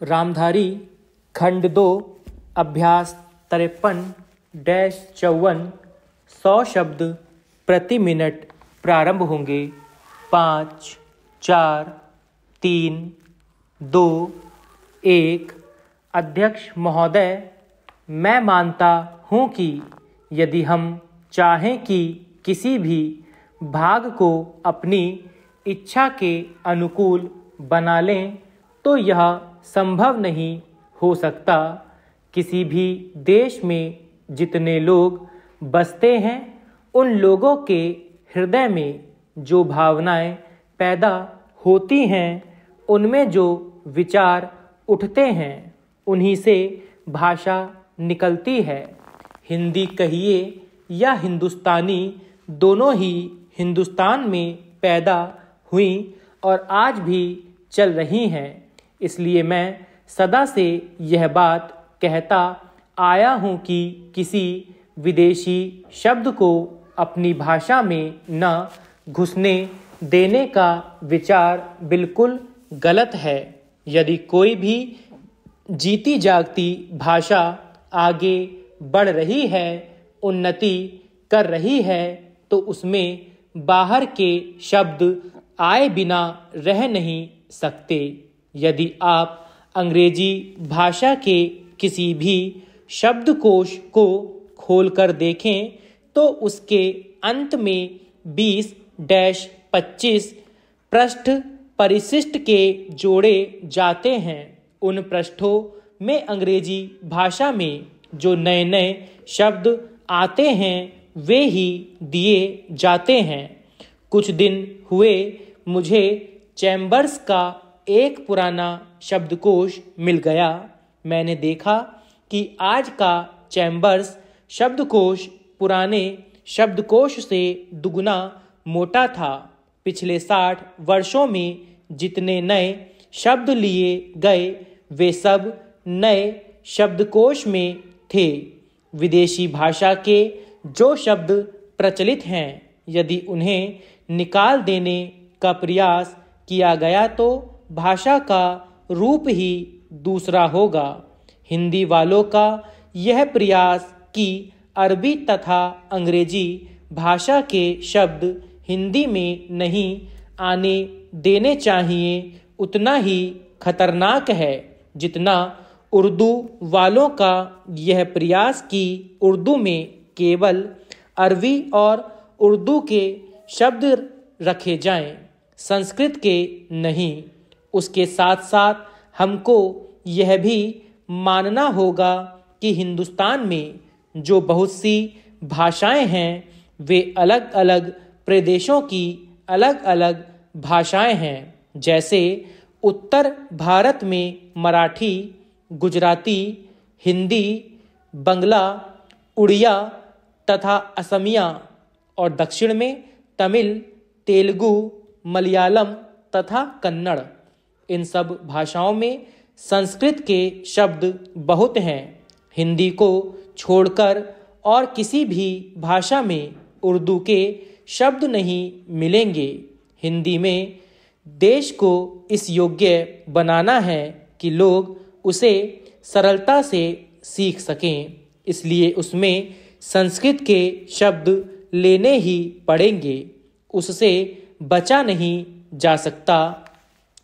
रामधारी खंड 2 अभ्यास 53-54 100 शब्द प्रति मिनट प्रारंभ होंगे। 5, 4, 3, 2, 1। अध्यक्ष महोदय, मैं मानता हूँ कि यदि हम चाहें कि किसी भी भाग को अपनी इच्छा के अनुकूल बना लें तो यह संभव नहीं हो सकता। किसी भी देश में जितने लोग बसते हैं उन लोगों के हृदय में जो भावनाएं पैदा होती हैं, उनमें जो विचार उठते हैं, उन्हीं से भाषा निकलती है। हिंदी कहिए या हिंदुस्तानी, दोनों ही हिंदुस्तान में पैदा हुई और आज भी चल रही हैं। इसलिए मैं सदा से यह बात कहता आया हूँ कि किसी विदेशी शब्द को अपनी भाषा में न घुसने देने का विचार बिल्कुल गलत है। यदि कोई भी जीती जागती भाषा आगे बढ़ रही है, उन्नति कर रही है, तो उसमें बाहर के शब्द आए बिना रह नहीं सकते। यदि आप अंग्रेजी भाषा के किसी भी शब्दकोश को खोलकर देखें तो उसके अंत में 20-25 पृष्ठ परिशिष्ट के जोड़े जाते हैं। उन पृष्ठों में अंग्रेजी भाषा में जो नए नए शब्द आते हैं वे ही दिए जाते हैं। कुछ दिन हुए मुझे चैम्बर्स का एक पुराना शब्दकोश मिल गया। मैंने देखा कि आज का चैम्बर्स शब्दकोश पुराने शब्दकोश से दुगना मोटा था। पिछले 60 वर्षों में जितने नए शब्द लिए गए वे सब नए शब्दकोश में थे। विदेशी भाषा के जो शब्द प्रचलित हैं, यदि उन्हें निकाल देने का प्रयास किया गया तो भाषा का रूप ही दूसरा होगा। हिंदी वालों का यह प्रयास कि अरबी तथा अंग्रेजी भाषा के शब्द हिंदी में नहीं आने देने चाहिए, उतना ही खतरनाक है जितना उर्दू वालों का यह प्रयास कि उर्दू में केवल अरबी और उर्दू के शब्द रखे जाएं, संस्कृत के नहीं। उसके साथ साथ हमको यह भी मानना होगा कि हिंदुस्तान में जो बहुत सी भाषाएं हैं वे अलग अलग प्रदेशों की अलग अलग भाषाएं हैं। जैसे उत्तर भारत में मराठी, गुजराती, हिंदी, बंगला, उड़िया तथा असमिया, और दक्षिण में तमिल, तेलुगु, मलयालम तथा कन्नड़। इन सब भाषाओं में संस्कृत के शब्द बहुत हैं। हिंदी को छोड़कर और किसी भी भाषा में उर्दू के शब्द नहीं मिलेंगे। हिंदी में देश को इस योग्य बनाना है कि लोग उसे सरलता से सीख सकें, इसलिए उसमें संस्कृत के शब्द लेने ही पड़ेंगे। उससे बचा नहीं जा सकता।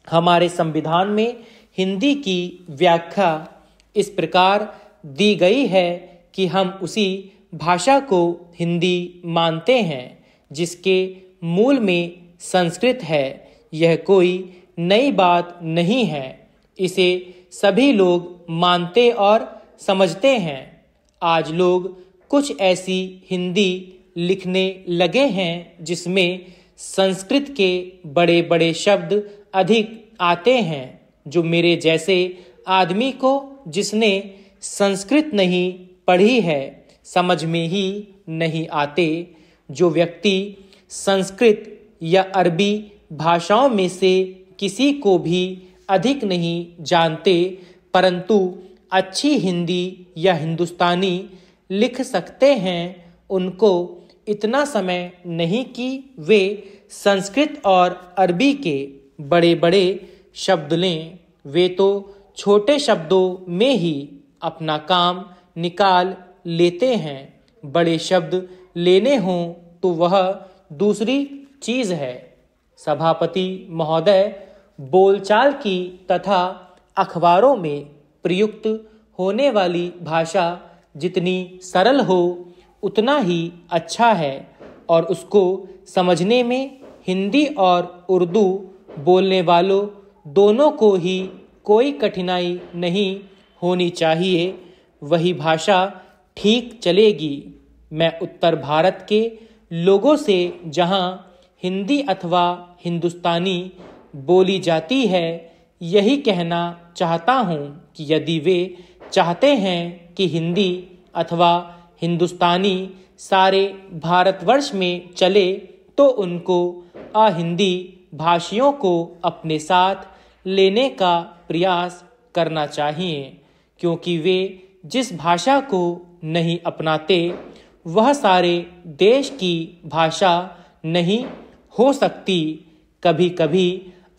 हमारे संविधान में हिंदी की व्याख्या इस प्रकार दी गई है कि हम उसी भाषा को हिंदी मानते हैं जिसके मूल में संस्कृत है। यह कोई नई बात नहीं है, इसे सभी लोग मानते और समझते हैं। आज लोग कुछ ऐसी हिंदी लिखने लगे हैं जिसमें संस्कृत के बड़े बड़े शब्द अधिक आते हैं, जो मेरे जैसे आदमी को, जिसने संस्कृत नहीं पढ़ी है, समझ में ही नहीं आते। जो व्यक्ति संस्कृत या अरबी भाषाओं में से किसी को भी अधिक नहीं जानते परंतु अच्छी हिंदी या हिंदुस्तानी लिख सकते हैं, उनको इतना समय नहीं कि वे संस्कृत और अरबी के बड़े बड़े शब्द लें। वे तो छोटे शब्दों में ही अपना काम निकाल लेते हैं। बड़े शब्द लेने हों तो वह दूसरी चीज है। सभापति महोदय, बोलचाल की तथा अखबारों में प्रयुक्त होने वाली भाषा जितनी सरल हो उतना ही अच्छा है और उसको समझने में हिंदी और उर्दू बोलने वालों दोनों को ही कोई कठिनाई नहीं होनी चाहिए। वही भाषा ठीक चलेगी। मैं उत्तर भारत के लोगों से जहां हिंदी अथवा हिंदुस्तानी बोली जाती है यही कहना चाहता हूं कि यदि वे चाहते हैं कि हिंदी अथवा हिंदुस्तानी सारे भारतवर्ष में चले तो उनको अहिंदी भाषियों को अपने साथ लेने का प्रयास करना चाहिए, क्योंकि वे जिस भाषा को नहीं अपनाते वह सारे देश की भाषा नहीं हो सकती। कभी कभी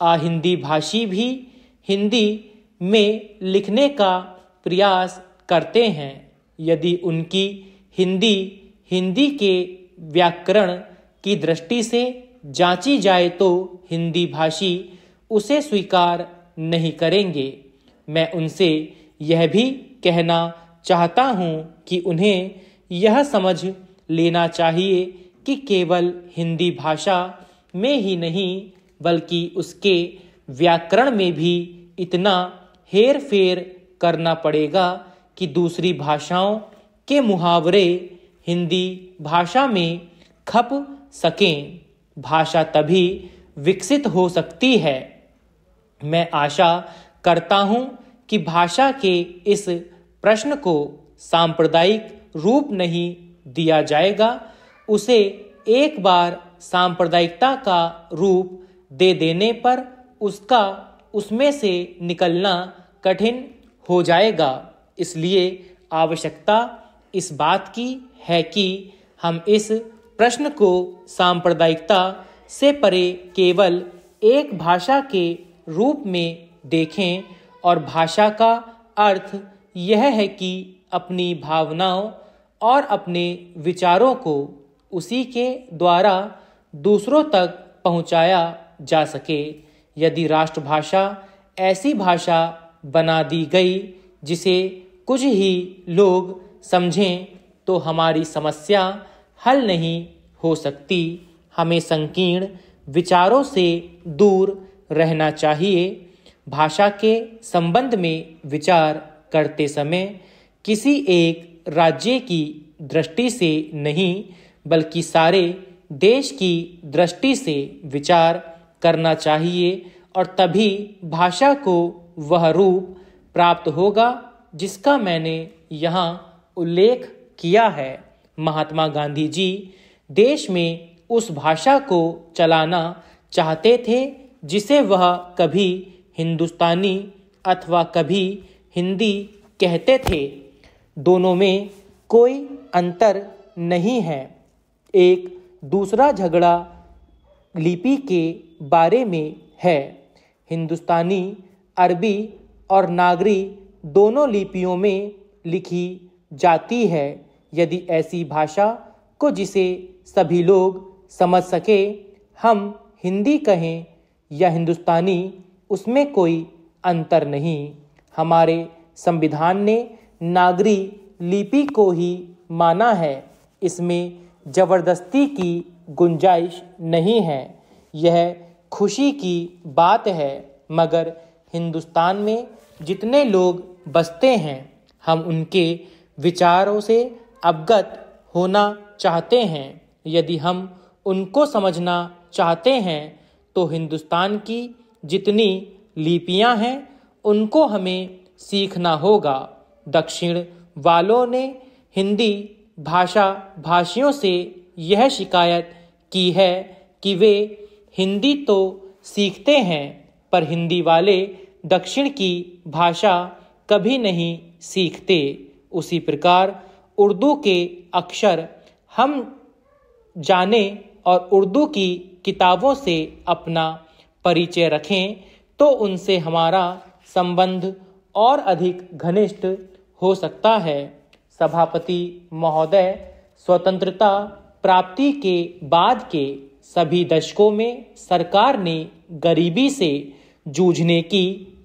अहिंदी भाषी भी हिंदी में लिखने का प्रयास करते हैं। यदि उनकी हिंदी के व्याकरण की दृष्टि से जांची जाए तो हिंदी भाषी उसे स्वीकार नहीं करेंगे। मैं उनसे यह भी कहना चाहता हूं कि उन्हें यह समझ लेना चाहिए कि केवल हिंदी भाषा में ही नहीं बल्कि उसके व्याकरण में भी इतना हेर फेर करना पड़ेगा कि दूसरी भाषाओं के मुहावरे हिंदी भाषा में खप सकें। भाषा तभी विकसित हो सकती है। मैं आशा करता हूं कि भाषा के इस प्रश्न को सांप्रदायिक रूप नहीं दिया जाएगा। उसे एक बार सांप्रदायिकता का रूप दे देने पर उसमें से निकलना कठिन हो जाएगा। इसलिए आवश्यकता इस बात की है कि हम इस प्रश्न को सांप्रदायिकता से परे केवल एक भाषा के रूप में देखें और भाषा का अर्थ यह है कि अपनी भावनाओं और अपने विचारों को उसी के द्वारा दूसरों तक पहुंचाया जा सके। यदि राष्ट्रभाषा ऐसी भाषा बना दी गई जिसे कुछ ही लोग समझें तो हमारी समस्या हल नहीं हो सकती। हमें संकीर्ण विचारों से दूर रहना चाहिए। भाषा के संबंध में विचार करते समय किसी एक राज्य की दृष्टि से नहीं बल्कि सारे देश की दृष्टि से विचार करना चाहिए और तभी भाषा को वह रूप प्राप्त होगा जिसका मैंने यहाँ उल्लेख किया है। महात्मा गांधी जी देश में उस भाषा को चलाना चाहते थे जिसे वह कभी हिंदुस्तानी अथवा कभी हिंदी कहते थे। दोनों में कोई अंतर नहीं है। एक दूसरा झगड़ा लिपि के बारे में है। हिंदुस्तानी, अरबी और नागरी दोनों लिपियों में लिखी जाती है। यदि ऐसी भाषा को जिसे सभी लोग समझ सके हम हिंदी कहें या हिंदुस्तानी, उसमें कोई अंतर नहीं। हमारे संविधान ने नागरी लिपि को ही माना है। इसमें जबरदस्ती की गुंजाइश नहीं है। यह खुशी की बात है। मगर हिंदुस्तान में जितने लोग बसते हैं हम उनके विचारों से अवगत होना चाहते हैं। यदि हम उनको समझना चाहते हैं तो हिंदुस्तान की जितनी लिपियां हैं उनको हमें सीखना होगा। दक्षिण वालों ने हिंदी भाषियों से यह शिकायत की है कि वे हिंदी तो सीखते हैं पर हिंदी वाले दक्षिण की भाषा कभी नहीं सीखते। उसी प्रकार उर्दू के अक्षर हम जाने और उर्दू की किताबों से अपना परिचय रखें तो उनसे हमारा संबंध और अधिक घनिष्ठ हो सकता है। सभापति महोदय, स्वतंत्रता प्राप्ति के बाद के सभी दशकों में सरकार ने गरीबी से जूझने की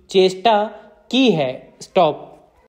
चेष्टा की है। स्टॉप।